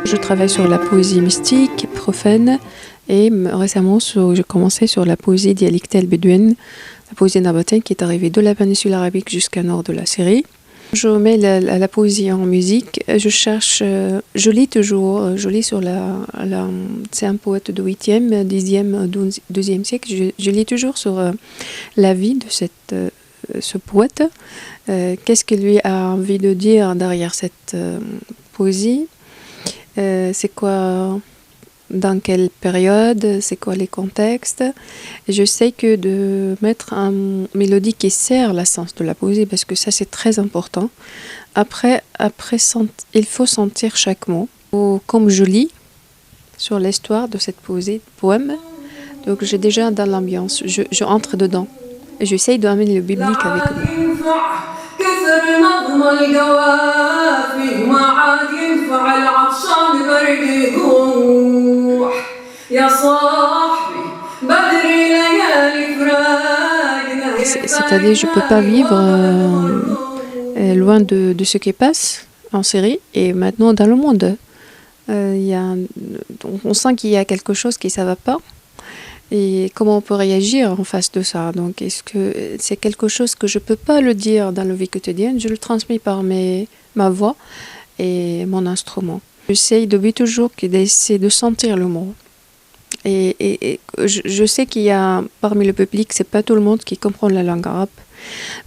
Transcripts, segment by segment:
Je travaille sur la poésie mystique, profane, et récemment j'ai commencé sur la poésie dialectale bédouine, la poésie nabatéenne qui est arrivée de la péninsule arabique jusqu'à nord de la Syrie. Je mets la poésie en musique, je lis toujours, je lis sur c'est un poète du 8e, 10e, 12e siècle, je lis toujours sur la vie de ce poète, qu'est-ce qu'il lui a envie de dire derrière cette poésie. C'est quoi, dans quelle période, c'est quoi les contextes. Et j'essaie que de mettre une mélodie qui sert l'essence de la poésie, parce que ça c'est très important. Après il faut sentir chaque mot. Comme je lis sur l'histoire de cette poésie, poème, donc j'ai déjà dans l'ambiance, je entre dedans. Et j'essaie d'amener le biblique avec moi. C'est-à-dire je ne peux pas vivre loin de ce qui passe en Syrie et maintenant dans le monde. On sent qu'il y a quelque chose qui ne va pas. Et comment on peut réagir en face de ça? Donc, est-ce que c'est quelque chose que je ne peux pas le dire dans la vie quotidienne? Je le transmets par ma voix et mon instrument. J'essaye depuis toujours d'essayer de sentir le mot. Et je sais qu'il y a parmi le public, c'est pas tout le monde qui comprend la langue arabe.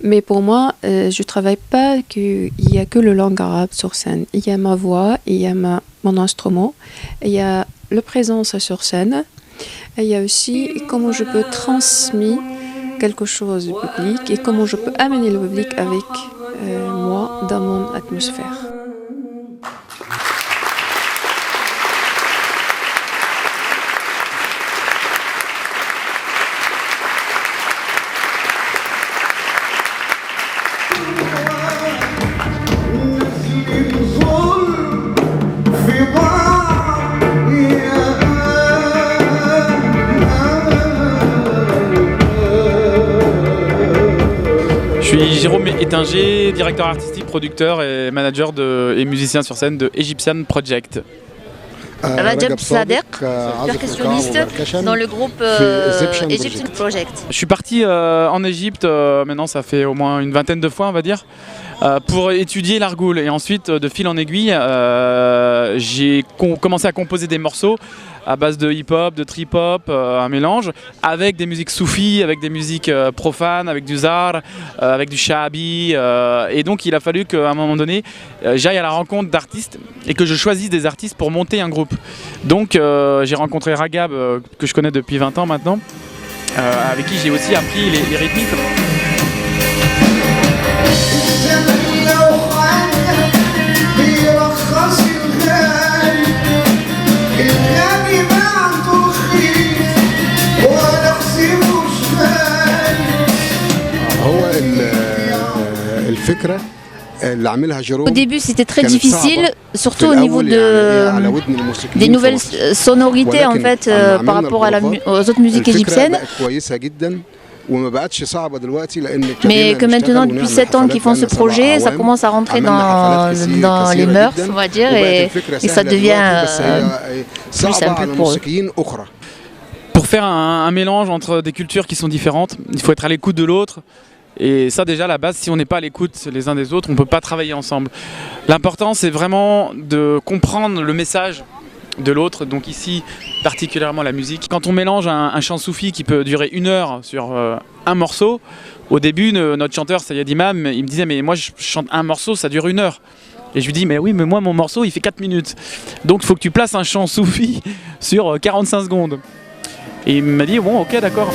Mais pour moi, je travaille pas qu'il y a que la langue arabe sur scène. Il y a ma voix, il y a mon instrument, il y a la présence sur scène. Et il y a aussi comment je peux transmettre quelque chose du public et comment je peux amener le public avec moi dans mon atmosphère. Je suis Jérôme Étinger, directeur artistique, producteur et manager et musicien sur scène de Egyptian Project. Rajab Sadek, percussionniste dans le groupe Egyptian Project. Je suis parti en Égypte, maintenant ça fait au moins une vingtaine de fois on va dire, pour étudier l'argoul. Et ensuite, de fil en aiguille, j'ai commencé à composer des morceaux à base de hip-hop, de trip-hop, un mélange, avec des musiques soufis, avec des musiques profanes, avec du zar, avec du shaabi. Et donc il a fallu qu'à un moment donné, j'aille à la rencontre d'artistes et que je choisisse des artistes pour monter un groupe. Donc j'ai rencontré Ragab, que je connais depuis 20 ans maintenant, avec qui j'ai aussi appris les rythmiques. Au début, c'était très difficile, surtout au niveau des nouvelles sonorités en fait, par rapport aux autres musiques égyptiennes. Mais que maintenant, depuis 7 ans qu'ils font ce projet, ça commence à rentrer dans les mœurs, on va dire, et ça devient plus simple pour eux. Pour faire un mélange entre des cultures qui sont différentes, il faut être à l'écoute de l'autre. Et ça déjà, à la base, si on n'est pas à l'écoute les uns des autres, on ne peut pas travailler ensemble. L'important, c'est vraiment de comprendre le message de l'autre, donc ici particulièrement la musique. Quand on mélange un chant soufi qui peut durer 1 heure sur un morceau, au début, notre chanteur Sayed Imam, il me disait « mais moi je chante un morceau, ça dure 1 heure ». Et je lui dis « mais oui, mais moi mon morceau il fait 4 minutes. Donc il faut que tu places un chant soufi sur 45 secondes ». Et il m'a dit « bon, ok, d'accord ».